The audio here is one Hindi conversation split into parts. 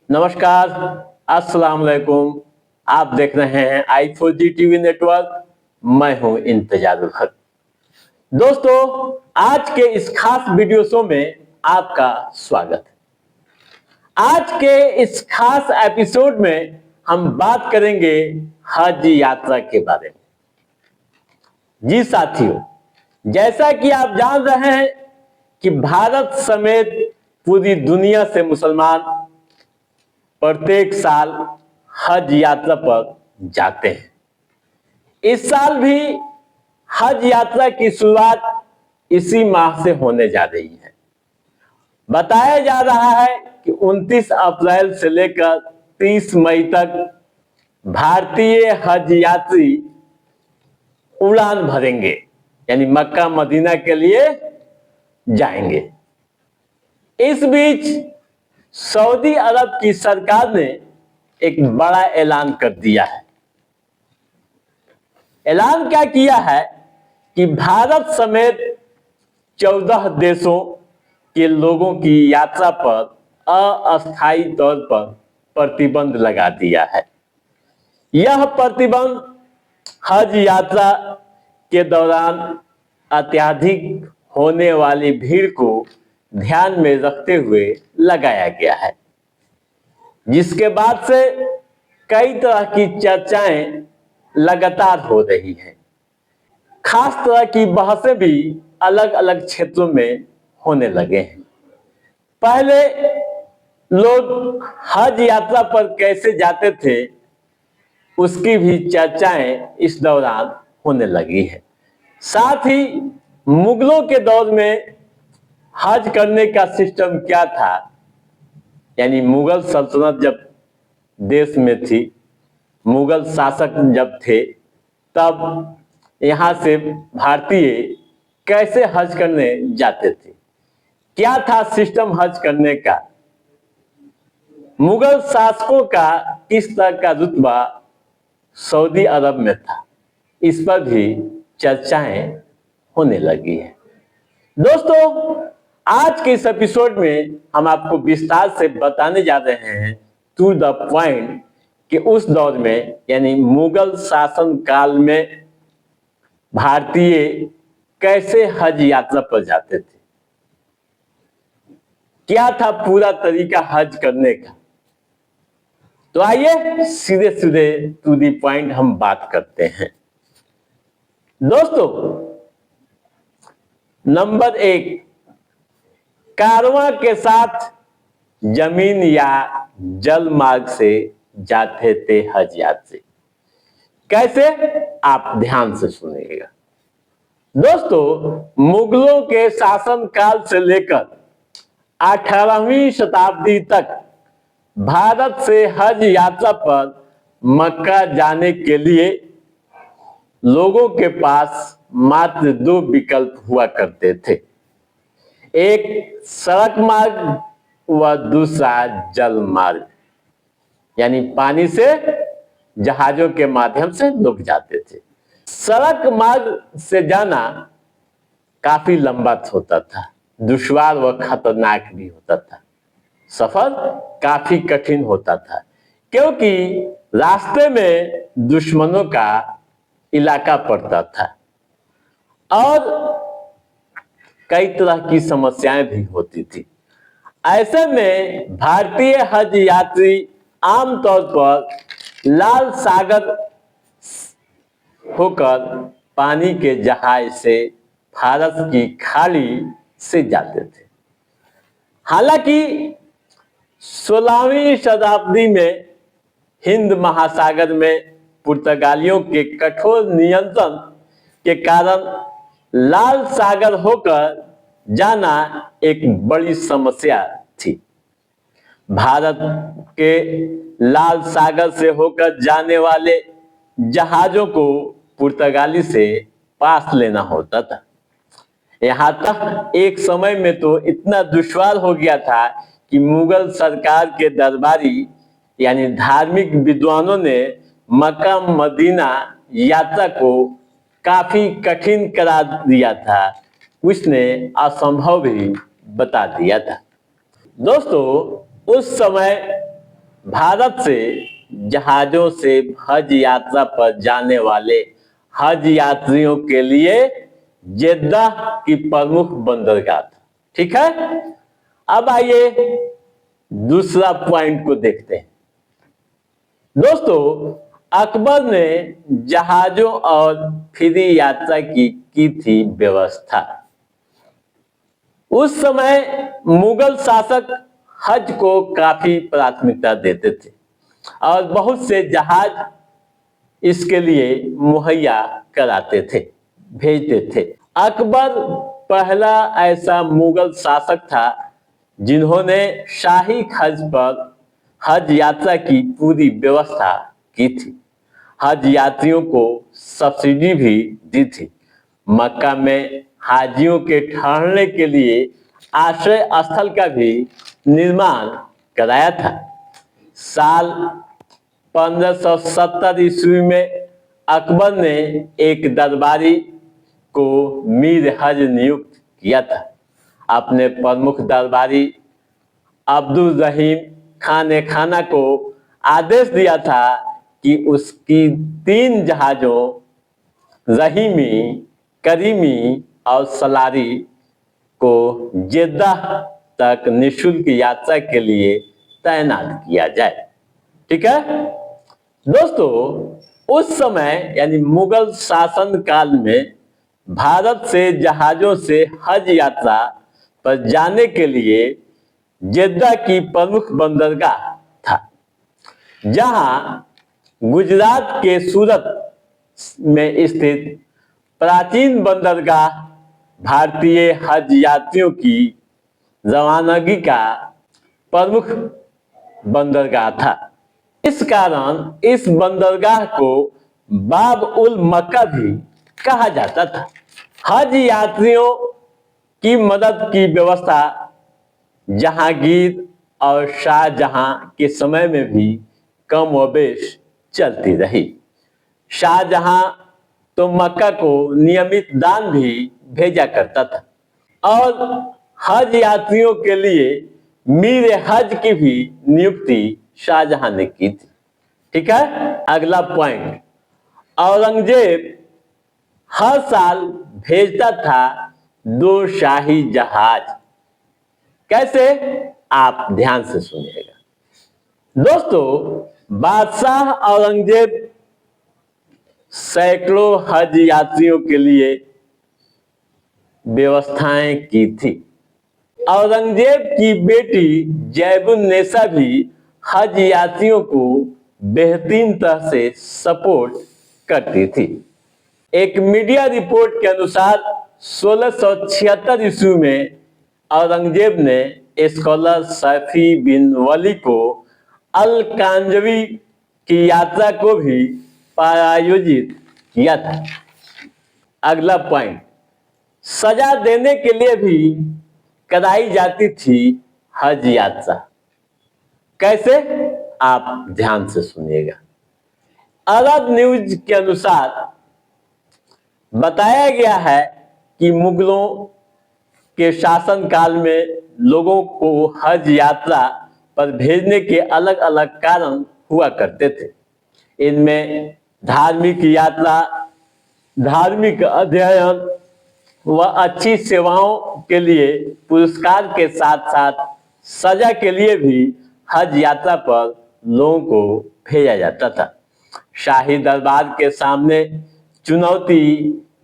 नमस्कार, अस्सलाम वालेकुम। आप देख रहे हैं i4G टीवी नेटवर्क। मैं हूं इंतजारुल हक। दोस्तों, आज के इस खास वीडियो शो में आपका स्वागत है। आज के इस खास एपिसोड में हम बात करेंगे हज यात्रा के बारे में। जी साथियों, जैसा कि आप जान रहे हैं कि भारत समेत पूरी दुनिया से मुसलमान प्रत्येक साल हज यात्रा पर जाते हैं। इस साल भी हज यात्रा की शुरुआत इसी माह से होने जा रही है। बताया जा रहा है कि 29 अप्रैल से लेकर 30 मई तक भारतीय हज यात्री उड़ान भरेंगे, यानी मक्का मदीना के लिए जाएंगे। इस बीच सऊदी अरब की सरकार ने एक बड़ा ऐलान कर दिया है। ऐलान क्या किया है कि भारत समेत 14 देशों के लोगों की यात्रा पर अस्थायी तौर पर प्रतिबंध लगा दिया है। यह प्रतिबंध हज यात्रा के दौरान अत्यधिक होने वाली भीड़ को ध्यान में रखते हुए लगाया गया है, जिसके बाद से कई तरह की चर्चाएं लगातार हो रही हैं। खास तरह की बहसें भी अलग अलग क्षेत्रों में होने लगे हैं। पहले लोग हज यात्रा पर कैसे जाते थे, उसकी भी चर्चाएं इस दौरान होने लगी है। साथ ही मुगलों के दौर में हज करने का सिस्टम क्या था, यानी मुगल सल्तनत जब देश में थी, मुगल शासक जब थे, तब यहाँ से भारतीय कैसे हज करने जाते थे, क्या था सिस्टम हज करने का, मुगल शासकों का किस तरह का रुतबा सऊदी अरब में था, इस पर भी चर्चाएं होने लगी है। दोस्तों, आज के इस एपिसोड में हम आपको विस्तार से बताने जा रहे हैं टू द पॉइंट कि उस दौर में, यानी मुगल शासन काल में भारतीय कैसे हज यात्रा पर जाते थे, क्या था पूरा तरीका हज करने का। तो आइए सीधे सीधे टू द पॉइंट हम बात करते हैं। दोस्तों, नंबर 1, कारवां के साथ जमीन या जल मार्ग से जाते थे हज यात्री। कैसे, आप ध्यान से सुनिएगा। दोस्तों, मुगलों के शासन काल से लेकर 18वीं शताब्दी तक भारत से हज यात्रा पर मक्का जाने के लिए लोगों के पास मात्र 2 विकल्प हुआ करते थे, एक सड़क मार्ग व दूसरा जल मार्ग, यानी पानी से जहाजों के माध्यम से लोग जाते थे। सड़क मार्ग से जाना काफी लंबा होता था, दुश्वार व खतरनाक भी होता था, सफर काफी कठिन होता था, क्योंकि रास्ते में दुश्मनों का इलाका पड़ता था और कई तरह की समस्याएं भी होती थी। ऐसे में भारतीय हज यात्री आमतौर पर लाल सागर होकर पानी के जहाज से फारस की खाड़ी से जाते थे। हालांकि 16वीं शताब्दी में हिंद महासागर में पुर्तगालियों के कठोर नियंत्रण के कारण लाल सागर होकर जाना एक बड़ी समस्या थी। भारत के लाल सागर से होकर जाने वाले जहाजों को पुर्तगाली से पास लेना होता था। यहाँ तक एक समय में तो इतना दुश्वार हो गया था कि मुगल सरकार के दरबारी यानी धार्मिक विद्वानों ने मक्का मदीना यात्रा को काफी कठिन करा दिया था, उसने असंभव भी बता दिया था। दोस्तों, उस समय भारत से जहाजों से हज यात्रा पर जाने वाले हज यात्रियों के लिए जेद्दा की प्रमुख बंदरगाह था। ठीक है, अब आइए दूसरा पॉइंट को देखते हैं। दोस्तों, अकबर ने जहाजों और फ्री यात्रा की थी व्यवस्था। उस समय मुगल शासक हज को काफी प्राथमिकता देते थे और बहुत से जहाज इसके लिए मुहैया कराते थे, भेजते थे। अकबर पहला ऐसा मुगल शासक था जिन्होंने शाही हज पर हज यात्रा की पूरी व्यवस्था की थी। हज यात्रियों को सब्सिडी भी दी थी। मक्का में हाजियों के ठहरने के लिए आश्रय स्थल का भी निर्माण कराया था। साल 1570 ईस्वी में अकबर ने एक दरबारी को मीर हज नियुक्त किया था। अपने प्रमुख दरबारी अब्दुल रहीम खान खाना को आदेश दिया था कि उसकी 3 जहाजों रहीमी, करीमी और सलारी को जेद्दा तक निःशुल्क यात्रा के लिए तैनात किया जाए। ठीक है दोस्तों, उस समय यानी मुगल शासन काल में भारत से जहाजों से हज यात्रा पर जाने के लिए जेद्दा की प्रमुख बंदरगाह था, जहां गुजरात के सूरत में स्थित प्राचीन बंदरगाह भारतीय हज यात्रियों की रवानगी का प्रमुख बंदरगाह था। इस कारण इस बंदरगाह को बाब उल मक्का भी कहा जाता था। हज यात्रियों की मदद की व्यवस्था जहांगीर और शाहजहां के समय में भी कमोबेश चलती रही। शाहजहां तो मक्का को नियमित दान भी भेजा करता था और हज यात्रियों के लिए मीर हज की भी नियुक्ति शाहजहां ने की थी। ठीक है, अगला पॉइंट, औरंगजेब हर साल भेजता था 2 शाही जहाज। कैसे, आप ध्यान से सुनिएगा। दोस्तों, बादशाह औरंगजेब सैकड़ों हज यात्रियों के लिए व्यवस्थाएं की थी। औरंगजेब की बेटी जैबुन्नेसा भी हज यात्रियों को बेहतरीन तरह से सपोर्ट करती थी। एक मीडिया रिपोर्ट के अनुसार 1676 ईस्वी में औरंगजेब ने स्कॉलर सैफी बिन वली को अल कांजवी की यात्रा को भी प्रायोजित किया था। अगला पॉइंट, सजा देने के लिए भी कराई जाती थी हज यात्रा। कैसे, आप ध्यान से सुनिएगा। अरब न्यूज के अनुसार बताया गया है कि मुगलों के शासन काल में लोगों को हज यात्रा पर भेजने के अलग अलग कारण हुआ करते थे। इनमें धार्मिक यात्रा, धार्मिक अध्ययन व अच्छी सेवाओं के लिए पुरस्कार के साथ साथ सजा के लिए भी हज यात्रा पर लोगों को भेजा जाता था। शाही दरबार के सामने चुनौती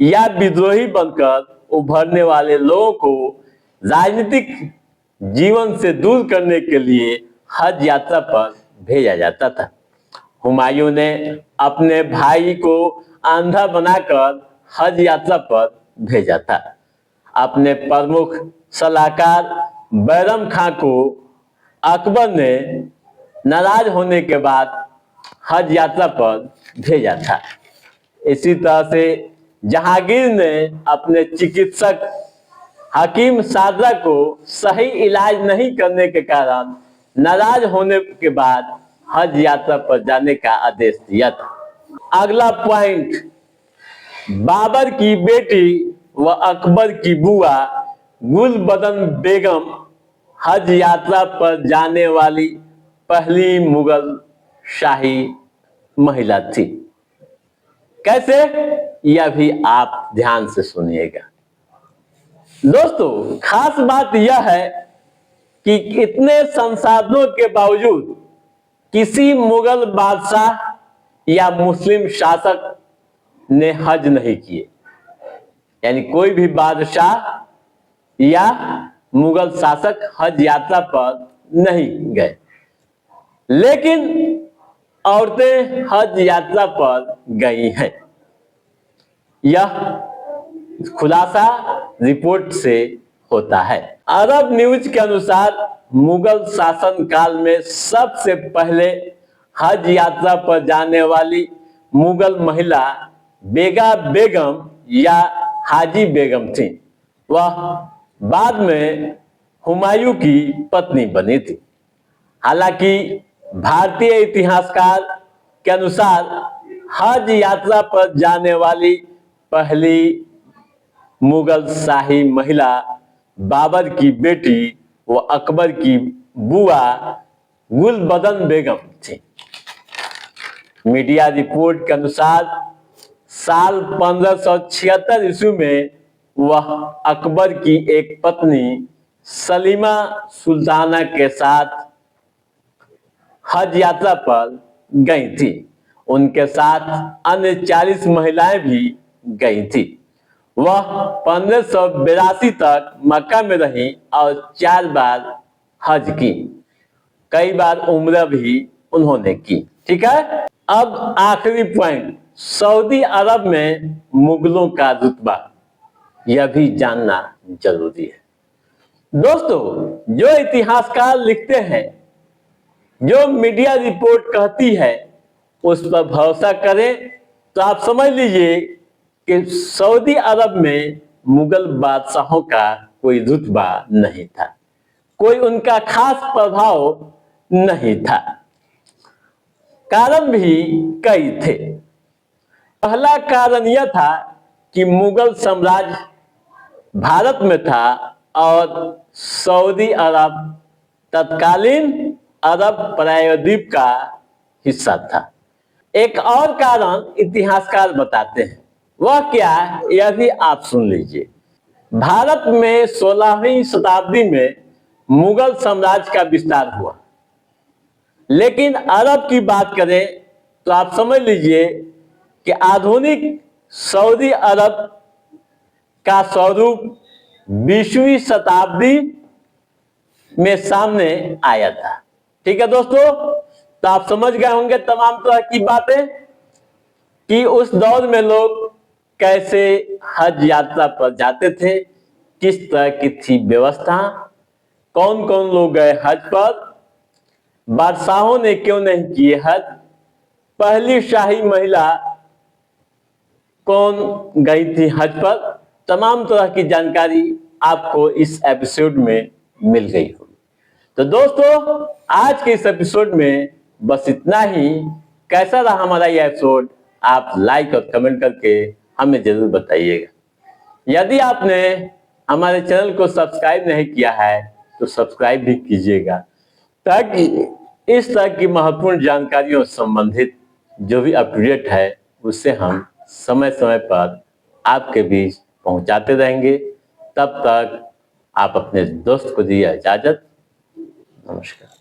या विद्रोही बनकर उभरने वाले लोगों को राजनीतिक जीवन से दूर करने के लिए हज यात्रा पर भेजा जाता था। हुमायूं ने अपने भाई को अंधा बनाकर हज यात्रा पर भेजा था। अपने प्रमुख सलाहकार बैरम खां को अकबर ने नाराज होने के बाद हज यात्रा पर भेजा था। इसी तरह से जहांगीर ने अपने चिकित्सक हकीम सादरा को सही इलाज नहीं करने के कारण नाराज होने के बाद हज यात्रा पर जाने का आदेश दिया था। अगला पॉइंट, बाबर की बेटी व अकबर की बुआ गुलबदन बेगम हज यात्रा पर जाने वाली पहली मुगल शाही महिला थी। कैसे, यह भी आप ध्यान से सुनिएगा। दोस्तों, खास बात यह है कि इतने संसाधनों के बावजूद किसी मुगल बादशाह या मुस्लिम शासक ने हज नहीं किए। यानी कोई भी बादशाह या मुगल शासक हज यात्रा पर नहीं गए, लेकिन औरतें हज यात्रा पर गई हैं। यह खुलासा रिपोर्ट से होता है। अरब न्यूज के अनुसार मुगल शासन काल में सबसे पहले हज यात्रा पर जाने वाली मुगल महिला बेगा बेगम या हाजी बेगम थी। वह बाद में हुमायूं की पत्नी बनी थी। हालांकि भारतीय इतिहासकार के अनुसार हज यात्रा पर जाने वाली पहली मुगल शाही महिला बाबर की बेटी व अकबर की बुआ गुलबदन बेगम थी। मीडिया रिपोर्ट के अनुसार साल 1576 ईस्वी में वह अकबर की एक पत्नी सलीमा सुल्ताना के साथ हज यात्रा पर गई थी। उनके साथ अन्य 40 महिलाएं भी गई थी। वह 1582 तक मक्का में रही और 4 बार हज की, कई बार उम्र भी उन्होंने की। ठीक है, अब आखिरी पॉइंट, सऊदी अरब में मुगलों का रुतबा, यह भी जानना जरूरी है। दोस्तों, जो इतिहासकार लिखते हैं, जो मीडिया रिपोर्ट कहती है, उस पर भरोसा करें तो आप समझ लीजिए कि सऊदी अरब में मुगल बादशाहों का कोई रुतबा नहीं था, कोई उनका खास प्रभाव नहीं था। कारण भी कई थे। पहला कारण यह था कि मुगल साम्राज्य भारत में था और सऊदी अरब तत्कालीन अरब प्रायद्वीप का हिस्सा था। एक और कारण इतिहासकार बताते हैं, वह क्या है, यह भी आप सुन लीजिए। भारत में 16वीं शताब्दी में मुगल साम्राज्य का विस्तार हुआ, लेकिन अरब की बात करें तो आप समझ लीजिए कि आधुनिक सऊदी अरब का स्वरूप 20वीं शताब्दी में सामने आया था। ठीक है दोस्तों, तो आप समझ गए होंगे तमाम तरह की बातें कि उस दौर में लोग कैसे हज यात्रा पर जाते थे, किस तरह की थी व्यवस्था, कौन कौन लोग गए हज पर, बादशाहों ने क्यों नहीं किए हज, पहली शाही महिला कौन गई थी हज पर, तमाम तरह की जानकारी आपको इस एपिसोड में मिल गई होगी। तो दोस्तों, आज के इस एपिसोड में बस इतना ही। कैसा रहा हमारा यह एपिसोड, आप लाइक और कमेंट करके हमें जरूर बताइएगा। यदि आपने हमारे चैनल को सब्सक्राइब नहीं किया है तो सब्सक्राइब भी कीजिएगा, ताकि इस तरह की महत्वपूर्ण जानकारियों से संबंधित जो भी अपडेट है उससे हम समय समय पर आपके बीच पहुंचाते रहेंगे। तब तक आप अपने दोस्त को दीजिए इजाजत। नमस्कार।